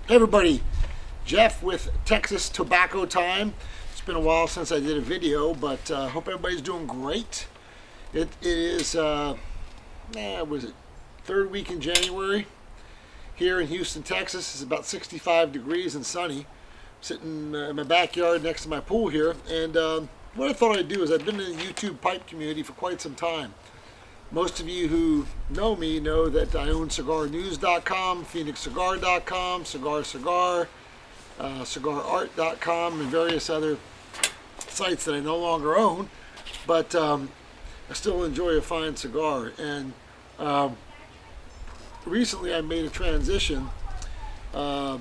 Hey everybody, Jeff with Texas Tobacco Time. It's been a while since I did a video, but hope everybody's doing great. It is, was it third week in January here in Houston, Texas. It's about 65 degrees and sunny. I'm sitting in my backyard next to my pool here, and what I thought I'd do is I've been in the YouTube pipe community for quite some time. Most of you who know me know that I own CigarNews.com, PhoenixCigar.com, Cigar, CigarArt.com, and various other sites that I no longer own, but I still enjoy a fine cigar. And recently I made a transition, a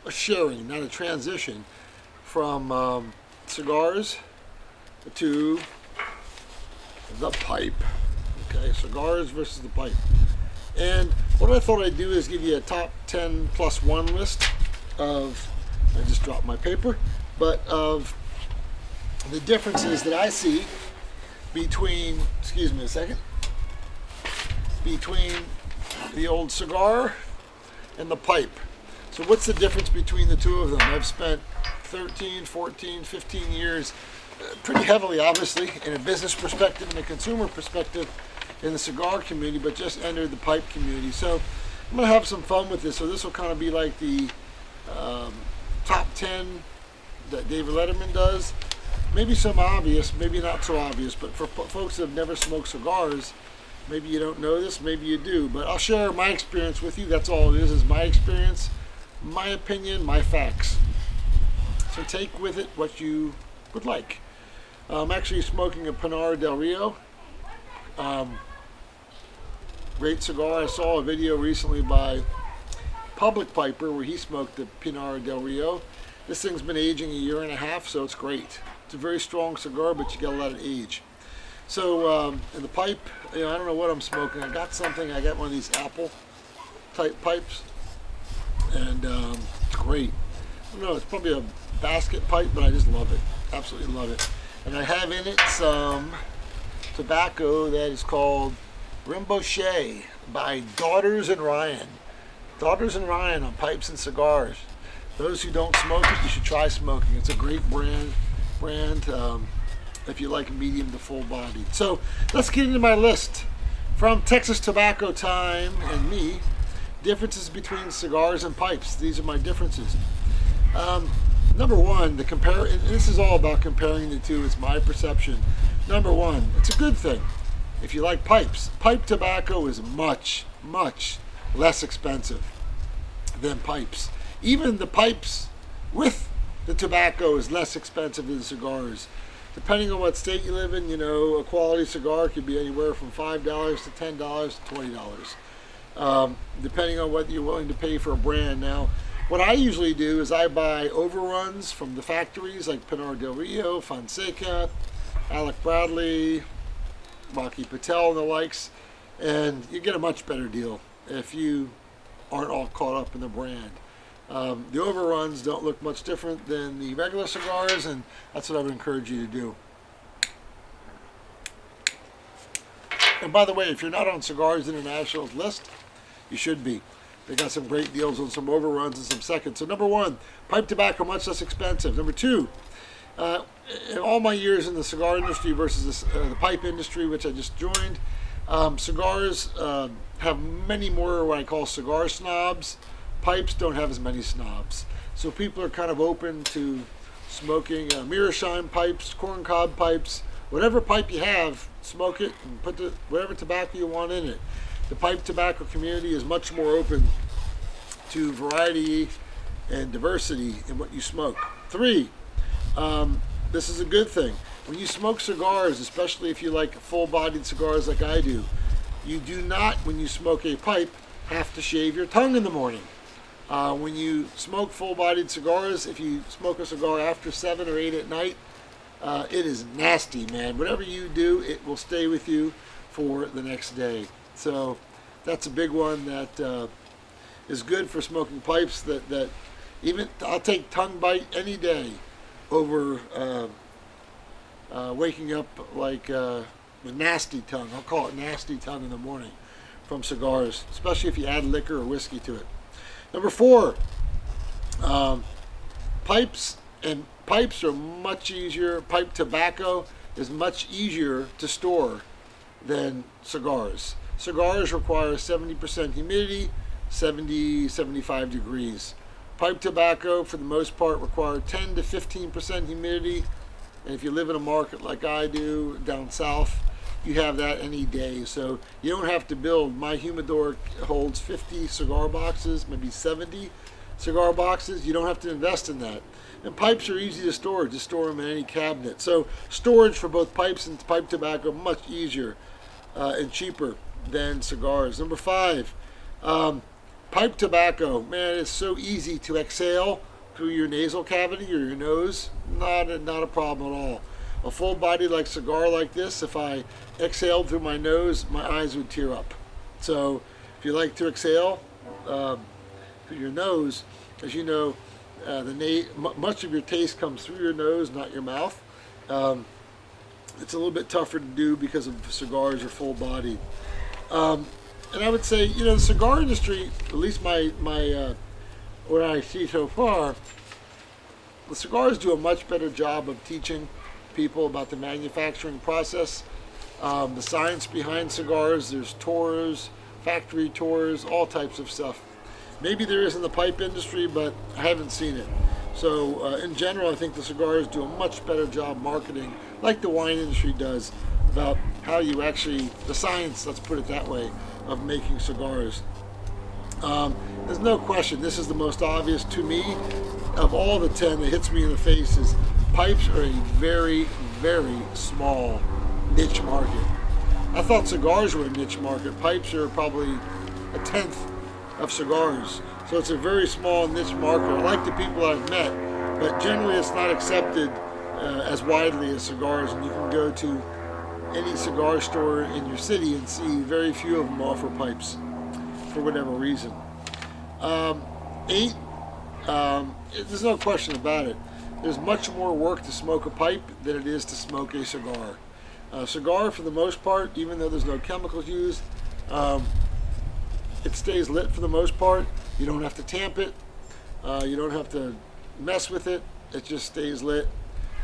sharing, not a transition, from cigars to the pipe. Okay, cigars versus the pipe. And what I thought I'd do is give you a top 10 plus one list of, I just dropped my paper, but of the differences that I see between, excuse me a second, between the old cigar and the pipe. So what's the difference between the two of them? I've spent 13, 14, 15 years pretty heavily, obviously, in a business perspective and a consumer perspective in the cigar community, but just entered the pipe community. So I'm going to have some fun with this. So this will kind of be like the top 10 that David Letterman does. Maybe some obvious, maybe not so obvious, but for folks that have never smoked cigars, maybe you don't know this, maybe you do. But I'll share my experience with you. That's all it is my experience, my opinion, my facts. So take with it what you would like. I'm actually smoking a Pinar Del Rio. Great cigar. I saw a video recently by Public Piper where he smoked the Pinar Del Rio. This thing's been aging a year and a half, so it's great. It's a very strong cigar, but you get a lot of age. So in the pipe, I don't know what I'm smoking. I got one of these apple type pipes, and it's great. I don't know, it's probably a basket pipe, but I just love it. Absolutely love it. And I have in it some tobacco that is called Rimboche by Daughters and Ryan. Daughters and Ryan on pipes and cigars. Those who don't smoke it, you should try smoking. It's a great brand if you like medium to full body. So let's get into my list. From Texas Tobacco Time and me, differences between cigars and pipes. These are my differences. Number one, and this is all about comparing the two. It's my perception. Number one, it's a good thing if you like pipes. Pipe tobacco is much, much less expensive than pipes. Even the pipes with the tobacco is less expensive than cigars. Depending on what state you live in, a quality cigar could be anywhere from $5 to $10 to $20, depending on what you're willing to pay for a brand. Now, what I usually do is I buy overruns from the factories like Pinar Del Rio, Fonseca, Alec Bradley, Rocky Patel, and the likes, and you get a much better deal if you aren't all caught up in the brand. The overruns don't look much different than the regular cigars, and that's what I would encourage you to do. And by the way, if you're not on Cigars International's list, you should be. They got some great deals on some overruns and some seconds. So number one, pipe tobacco much less expensive. Number two, in all my years in the cigar industry versus the pipe industry, which I just joined, cigars have many more what I call cigar snobs. Pipes don't have as many snobs. So people are kind of open to smoking meerschaum pipes, corncob pipes, whatever pipe you have, smoke it and put whatever tobacco you want in it. The pipe tobacco community is much more open to variety and diversity in what you smoke. Three, this is a good thing. When you smoke cigars, especially if you like full-bodied cigars like I do, you do not, when you smoke a pipe, have to shave your tongue in the morning. When you smoke full-bodied cigars, if you smoke a cigar after 7 or 8 at night, it is nasty, man. Whatever you do, it will stay with you for the next day. So that's a big one that is good for smoking pipes. That even I'll take tongue bite any day over waking up like with nasty tongue. I'll call it nasty tongue in the morning from cigars, especially if you add liquor or whiskey to it. Number 4, um, pipes are much easier. Pipe tobacco is much easier to store than cigars. Cigars require 70% humidity, 75 degrees. Pipe tobacco, for the most part, require 10 to 15% humidity. And if you live in a market like I do down south, you have that any day. So you don't have to build. My humidor holds 50 cigar boxes, maybe 70 cigar boxes. You don't have to invest in that. And pipes are easy to store. Just store them in any cabinet. So storage for both pipes and pipe tobacco much easier and cheaper than cigars. Number 5, pipe tobacco. Man, it's so easy to exhale through your nasal cavity or your nose. Not a problem at all. A full body like cigar like this, if I exhaled through my nose, my eyes would tear up. So if you like to exhale through your nose, as you know, much of your taste comes through your nose, not your mouth. It's a little bit tougher to do because of cigars are full bodied. And I would say, the cigar industry, at least my what I see so far, the cigars do a much better job of teaching people about the manufacturing process, the science behind cigars. There's tours, factory tours, all types of stuff. Maybe there is in the pipe industry, but I haven't seen it. So in general, I think the cigars do a much better job marketing, like the wine industry does, about how you actually, the science, let's put it that way, of making cigars. There's no question, this is the most obvious to me of all the 10 that hits me in the face is pipes are a very, very small niche market. I thought cigars were a niche market. Pipes are probably a tenth of cigars. So it's a very small niche market. I like the people I've met, but generally it's not accepted as widely as cigars, and you can go to any cigar store in your city and see very few of them offer pipes for whatever reason. 8, there's no question about it. There's much more work to smoke a pipe than it is to smoke a cigar. A cigar, for the most part, even though there's no chemicals used, it stays lit for the most part. You don't have to tamp it. You don't have to mess with it. It just stays lit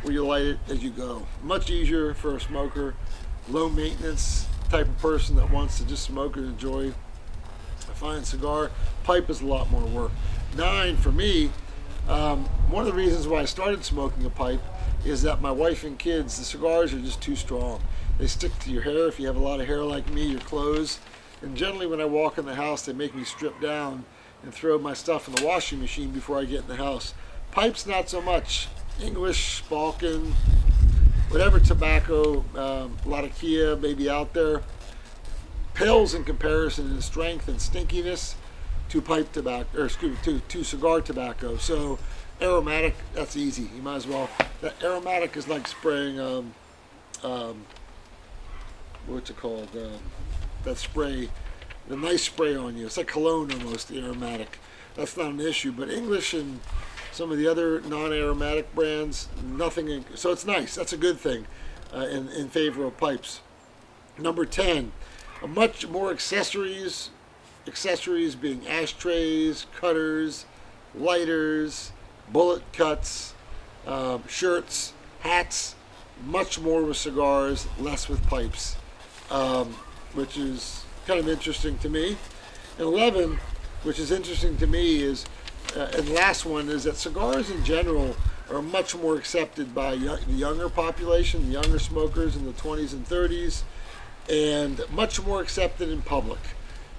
where you light it as you go. Much easier for a smoker, low maintenance type of person that wants to just smoke and enjoy a fine cigar. Pipe is a lot more work. 9 for me. One of the reasons why I started smoking a pipe is that my wife and kids, the cigars are just too strong. They stick to your hair. If you have a lot of hair like me, your clothes. And generally when I walk in the house, they make me strip down and throw my stuff in the washing machine before I get in the house. Pipes, not so much. English, Balkan, whatever tobacco, Latakia maybe out there, pales in comparison in strength and stinkiness to pipe tobacco, or excuse me, to cigar tobacco. So aromatic, that's easy. You might as well. That aromatic is like spraying what's it called? That spray, the nice spray on you. It's like cologne almost, the aromatic. That's not an issue. But English and some of the other non-aromatic brands, nothing. So it's nice. That's a good thing in favor of pipes. Number 10, much more accessories. Accessories being ashtrays, cutters, lighters, bullet cuts, shirts, hats. Much more with cigars, less with pipes, which is kind of interesting to me. And 11, which is interesting to me, is, and the last one is that cigars in general are much more accepted by the younger population, the younger smokers in the 20s and 30s, and much more accepted in public.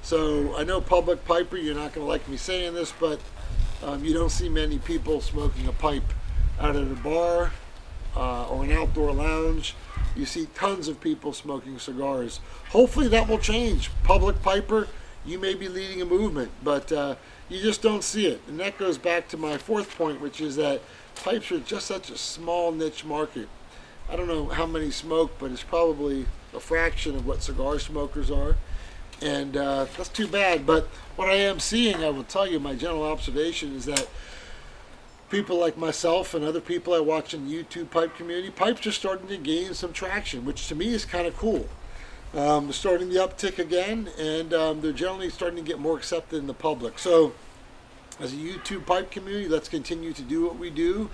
So I know public piper, you're not going to like me saying this, but you don't see many people smoking a pipe out at a bar or an outdoor lounge. You see tons of people smoking cigars. Hopefully that will change. Public piper, you may be leading a movement, but you just don't see it. And that goes back to my 4th point, which is that pipes are just such a small niche market. I don't know how many smoke, but it's probably a fraction of what cigar smokers are. And that's too bad. But what I am seeing, I will tell you, my general observation is that people like myself and other people I watch in the YouTube pipe community, pipes are starting to gain some traction, which to me is kind of cool. They're starting the uptick again, and they're generally starting to get more accepted in the public. So as a YouTube pipe community, let's continue to do what we do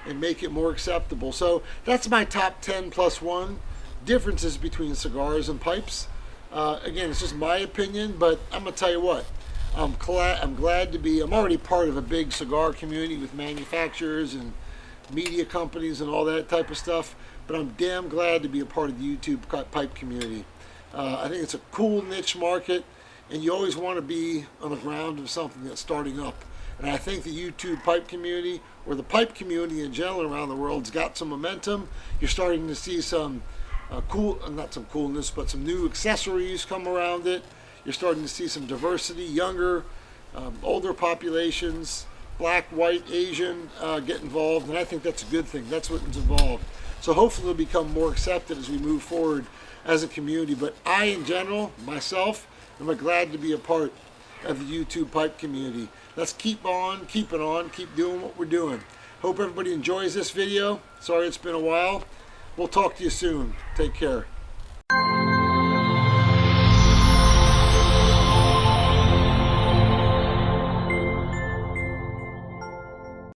and make it more acceptable. So that's my top 10 plus one differences between cigars and pipes. Again, it's just my opinion, but I'm gonna tell you what. I'm glad to be. I'm already part of a big cigar community with manufacturers and media companies and all that type of stuff. But I'm damn glad to be a part of the YouTube pipe community. I think it's a cool niche market, and you always want to be on the ground of something that's starting up. And I think the YouTube pipe community, or the pipe community in general around the world, has got some momentum. You're starting to see some not some coolness, but some new accessories come around it. You're starting to see some diversity, younger, older populations, black, white, Asian, get involved, and I think that's a good thing. That's what's involved. So hopefully it'll become more accepted as we move forward as a community. But I, in general, myself, am glad to be a part of the YouTube pipe community. Let's keep on, keep doing what we're doing. Hope everybody enjoys this video. Sorry it's been a while. We'll talk to you soon. Take care.